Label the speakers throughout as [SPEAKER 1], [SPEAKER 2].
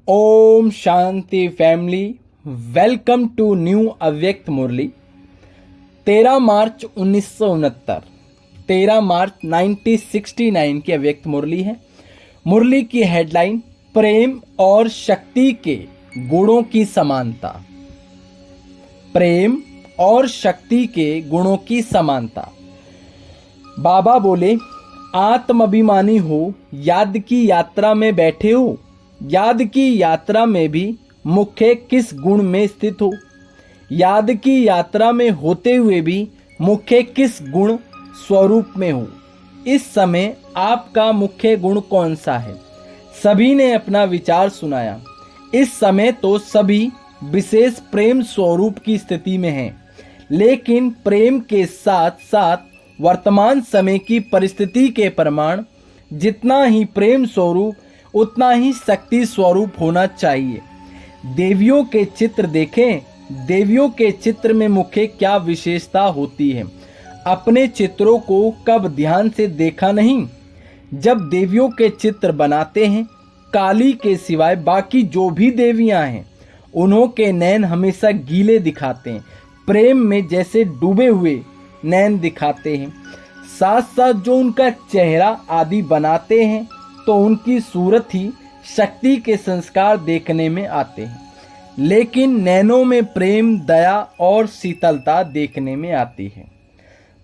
[SPEAKER 1] ओम शांति family, welcome to new Avyakt Murli. 13 मार्च 1969, 13 मार्च 1969 की अव्यक्त मुरली है। मुरली की हेडलाइन प्रेम और शक्ति के गुणों की समानता। प्रेम और शक्ति के गुणों की समानता। बाबा बोले, आत्म अभिमानी हो, याद की यात्रा में बैठे हो। याद की यात्रा में भी मुख्य किस गुण में स्थित हो? याद की यात्रा में होते हुए भी मुख्य किस गुण स्वरूप में हो? इस समय आपका मुख्य गुण कौन सा है? सभी ने अपना विचार सुनाया। इस समय तो सभी विशेष प्रेम स्वरूप की स्थिति में हैं, लेकिन प्रेम के साथ साथ वर्तमान समय की परिस्थिति के प्रमाण जितना ही प्रेम स्वरूप उतना ही शक्ति स्वरूप होना चाहिए। देवियों के चित्र देखें, देवियों के चित्र में मुख्य क्या विशेषता होती है? अपने चित्रों को कब ध्यान से देखा नहीं? जब देवियों के चित्र बनाते हैं, काली के सिवाय बाकी जो भी देवियां हैं उन्हों के नैन हमेशा गीले दिखाते हैं, प्रेम में जैसे डूबे हुए नैन दिखाते हैं। साथ साथ जो उनका चेहरा आदि बनाते हैं तो उनकी सूरत ही शक्ति के संस्कार देखने में आते हैं, लेकिन नैनों में प्रेम, दया और शीतलता देखने में आती है।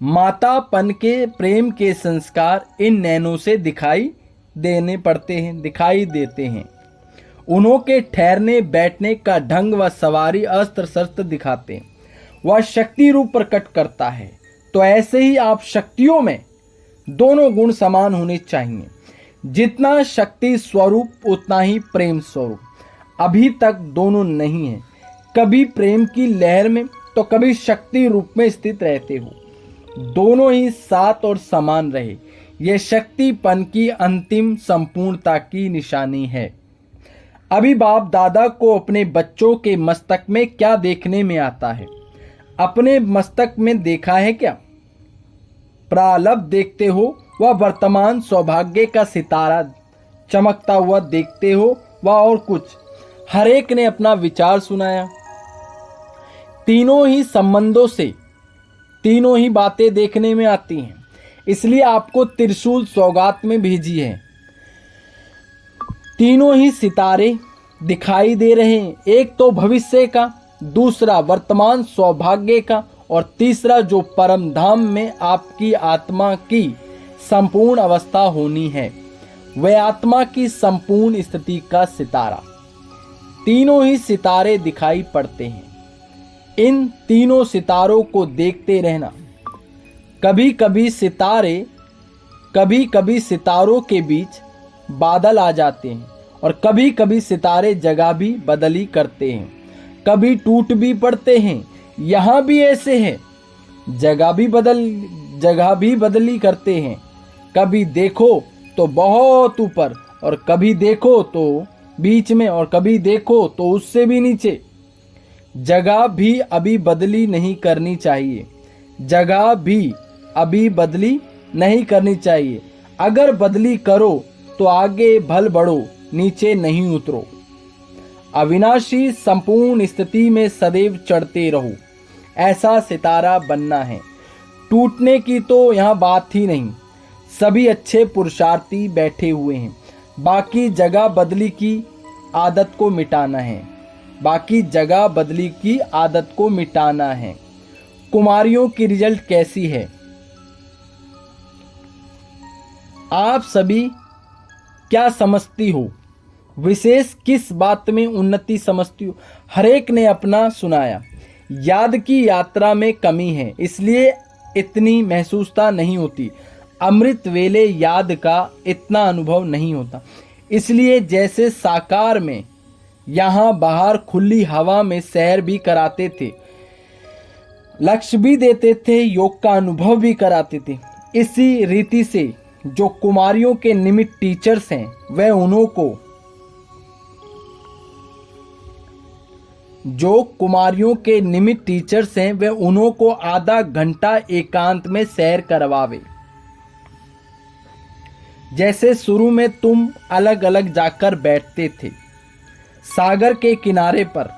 [SPEAKER 1] मातापन के प्रेम के संस्कार इन नैनों से दिखाई देते हैं। उन्हों के ठहरने बैठने का ढंग व सवारी अस्त्र शस्त्र दिखाते हैं। वह शक्ति रूप प्रकट करता है। तो ऐसे ही आप शक्तियों में दोनों गुण समान होने चाहिए। जितना शक्ति स्वरूप उतना ही प्रेम स्वरूप। अभी तक दोनों नहीं है। कभी प्रेम की लहर में तो कभी शक्ति रूप में स्थित रहते हो। दोनों ही साथ और समान रहे, यह शक्तिपन की अंतिम संपूर्णता की निशानी है। अभी बाप दादा को अपने बच्चों के मस्तक में क्या देखने में आता है? अपने मस्तक में देखा है क्या? प्रारब्ध देखते हो, वह वर्तमान सौभाग्य का सितारा चमकता हुआ देखते हो, वह और कुछ? हर एक ने अपना विचार सुनाया। तीनों ही संबंधों से तीनों ही बातें देखने में आती हैं, इसलिए आपको त्रिशूल सौगात में भेजी है। तीनों ही सितारे दिखाई दे रहे हैं, एक तो भविष्य का, दूसरा वर्तमान सौभाग्य का और तीसरा जो परम धाम में आपकी आत्मा की संपूर्ण अवस्था होनी है, वह आत्मा की संपूर्ण स्थिति का सितारा। तीनों ही सितारे दिखाई पड़ते हैं। इन तीनों सितारों को देखते रहना। कभी कभी सितारों के बीच बादल आ जाते हैं और कभी कभी सितारे जगह भी बदली करते हैं, कभी टूट भी पड़ते हैं। यहाँ भी ऐसे है, जगह भी बदली करते हैं। कभी देखो तो बहुत ऊपर और कभी देखो तो बीच में और कभी देखो तो उससे भी नीचे। जगह भी अभी बदली नहीं करनी चाहिए। जगह भी अभी बदली नहीं करनी चाहिए। अगर बदली करो तो आगे भल बढ़ो, नीचे नहीं उतरो। अविनाशी संपूर्ण स्थिति में सदैव चढ़ते रहो, ऐसा सितारा बनना है। टूटने की तो यहाँ बात ही नहीं। सभी अच्छे पुरुषार्थी बैठे हुए हैं। बाकी जगह बदली की आदत को मिटाना है। बाकी जगह बदली की आदत को मिटाना है। कुमारियों की रिजल्ट कैसी है? आप सभी क्या समझती हो? विशेष किस बात में उन्नति समझती हो? हर एक ने अपना सुनाया। याद की यात्रा में कमी है, इसलिए इतनी महसूसता नहीं होती। अमृत वेले याद का इतना अनुभव नहीं होता, इसलिए जैसे साकार में यहाँ बाहर खुली हवा में सैर भी कराते थे, लक्ष्य भी देते थे, योग का अनुभव भी कराते थे, इसी रीति से जो कुमारियों के निमित्त टीचर्स हैं वह उन्हों को आधा घंटा एकांत में सैर करवावे। जैसे शुरू में तुम अलग अलग जाकर बैठते थे, सागर के किनारे पर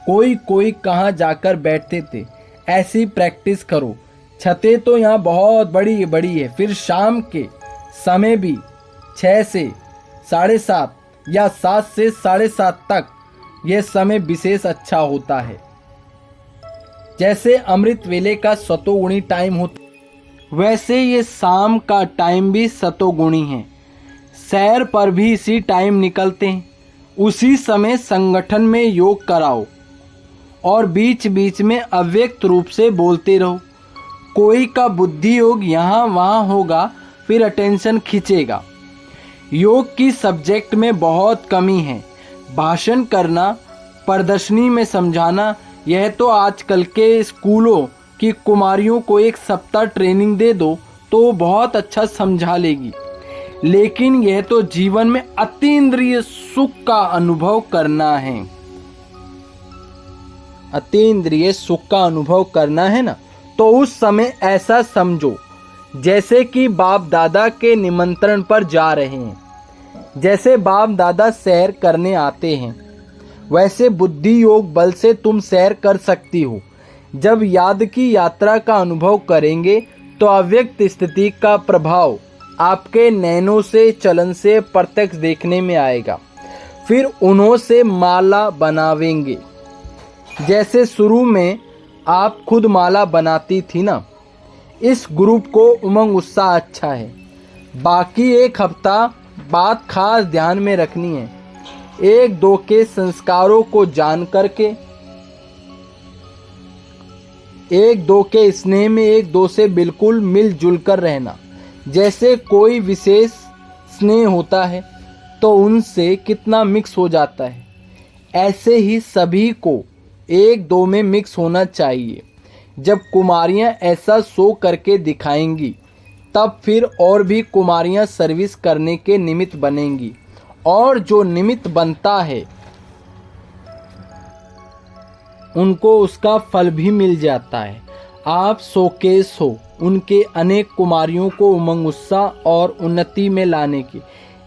[SPEAKER 1] कोई कोई कहाँ जाकर बैठते थे। ऐसी प्रैक्टिस करो। छतें तो यहाँ बहुत बड़ी बड़ी है। फिर शाम के समय भी 6 से 7:30 या 7 से 7:30 तक यह समय विशेष अच्छा होता है। जैसे अमृत वेले का सतोगुणी टाइम होता वैसे ये शाम का टाइम भी सतोगुणी है। सैर पर भी इसी टाइम निकलते हैं। उसी समय संगठन में योग कराओ और बीच बीच में अव्यक्त रूप से बोलते रहो। कोई का बुद्धि योग यहाँ वहाँ होगा, फिर अटेंशन खींचेगा। योग की सब्जेक्ट में बहुत कमी है। भाषण करना, प्रदर्शनी में समझाना, यह तो आजकल के स्कूलों की कुमारियों को एक सप्ताह ट्रेनिंग दे दो तो बहुत अच्छा समझा लेगी। लेकिन यह तो जीवन में अतीन्द्रिय सुख का अनुभव करना है। अतीन्द्रिय सुख का अनुभव करना है ना, तो उस समय ऐसा समझो जैसे कि बाप दादा के निमंत्रण पर जा रहे हैं। जैसे बाप दादा सैर करने आते हैं, वैसे बुद्धि योग बल से तुम सैर कर सकती हो। जब याद की यात्रा का अनुभव करेंगे तो अव्यक्त स्थिति का प्रभाव आपके नैनों से, चलन से प्रत्यक्ष देखने में आएगा। फिर उन्हों से माला बनावेंगे। जैसे शुरू में आप खुद माला बनाती थी ना। इस ग्रुप को उमंग उत्साह अच्छा है। बाकी एक हफ्ता बात खास ध्यान में रखनी है। 1-2 के संस्कारों को जान करके, 1-2 के स्नेह में 1-2 से बिल्कुल मिलजुल कर रहना। जैसे कोई विशेष स्नेह होता है तो उनसे कितना मिक्स हो जाता है, ऐसे ही सभी को 1-2 में मिक्स होना चाहिए। जब कुमारियां ऐसा शो करके दिखाएंगी तब फिर और भी कुमारियां सर्विस करने के निमित्त बनेंगी, और जो निमित्त बनता है उनको उसका फल भी मिल जाता है। आप शोकेस हो उनके अनेक कुमारियों को उमंग उत्साह और उन्नति में लाने की।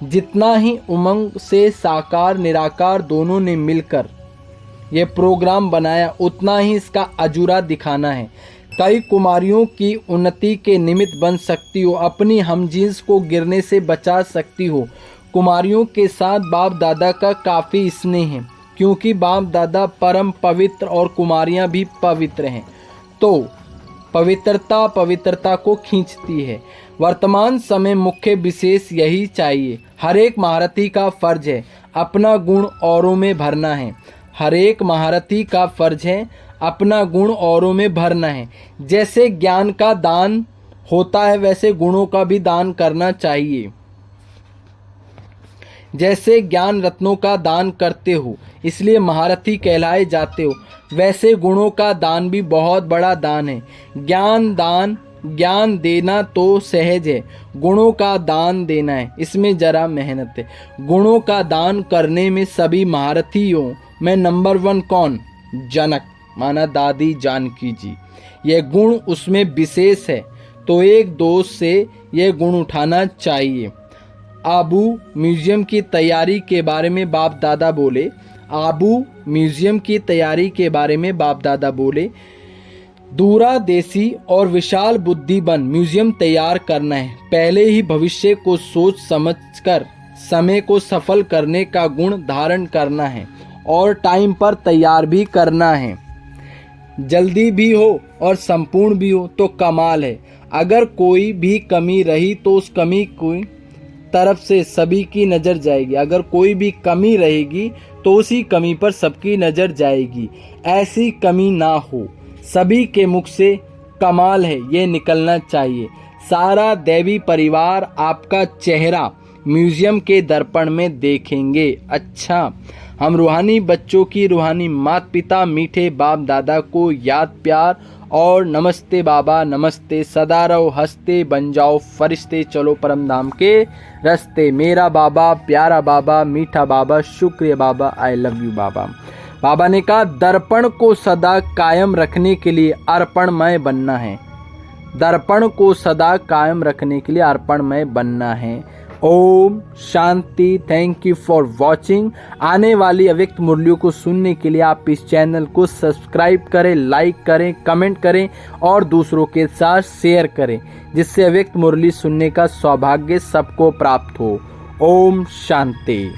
[SPEAKER 1] जितना ही उमंग से साकार निराकार दोनों ने मिलकर ये प्रोग्राम बनाया, उतना ही इसका अजूरा दिखाना है। कई कुमारियों की उन्नति के निमित्त बन सकती हो, अपनी हमजींस को गिरने से बचा सकती हो। कुमारियों के साथ बाप दादा का काफ़ी स्नेह है, क्योंकि बाप दादा परम पवित्र और कुमारियां भी पवित्र हैं, तो पवित्रता को खींचती है। वर्तमान समय मुख्य विशेष यही चाहिए। हर एक महारथी का फर्ज है अपना गुण औरों में भरना है। हर एक महारथी का फर्ज है अपना गुण औरों में भरना है। जैसे ज्ञान का दान होता है वैसे गुणों का भी दान करना चाहिए। जैसे ज्ञान रत्नों का दान करते हो इसलिए महारथी कहलाए जाते हो, वैसे गुणों का दान भी बहुत बड़ा दान है। ज्ञान देना तो सहज है, गुणों का दान देना है, इसमें जरा मेहनत है। गुणों का दान करने में सभी महारथियों में नंबर 1 कौन? जनक, माना दादी जानकी जी। यह गुण उसमें विशेष है, तो एक दोस्त से यह गुण उठाना चाहिए। आबू म्यूजियम की तैयारी के बारे में बाप दादा बोले। आबू म्यूजियम की तैयारी के बारे में बाप दादा बोले, दूरादेशी और विशाल बुद्धि बन म्यूजियम तैयार करना है। पहले ही भविष्य को सोच समझकर समय को सफल करने का गुण धारण करना है और टाइम पर तैयार भी करना है। जल्दी भी हो और संपूर्ण भी हो तो कमाल है। अगर कोई भी कमी रही तो उस कमी की तरफ से सभी की नज़र जाएगी। अगर कोई भी कमी रहेगी तो उसी कमी पर सबकी नज़र जाएगी। ऐसी कमी ना हो, सभी के मुख से कमाल है ये निकलना चाहिए। सारा दैवी परिवार आपका चेहरा म्यूजियम के दर्पण में देखेंगे। अच्छा, हम रूहानी बच्चों की रूहानी माता पिता मीठे बाप दादा को याद प्यार और नमस्ते बाबा नमस्ते, सदा रहो हंसते, बन जाओ फरिश्ते, चलो परम धाम के रास्ते। मेरा बाबा, प्यारा बाबा, मीठा बाबा, शुक्रिया बाबा, आई लव यू बाबा। बाबा ने कहा दर्पण को सदा कायम रखने के लिए अर्पणमय बनना है। दर्पण को सदा कायम रखने के लिए अर्पणमय बनना है। ओम शांति। Thank you for watching. आने वाली अव्यक्त मुरलियों को सुनने के लिए आप इस चैनल को सब्सक्राइब करें, लाइक करें, कमेंट करें और दूसरों के साथ शेयर करें, जिससे अव्यक्त मुरली सुनने का सौभाग्य सबको प्राप्त हो। ओम शांति।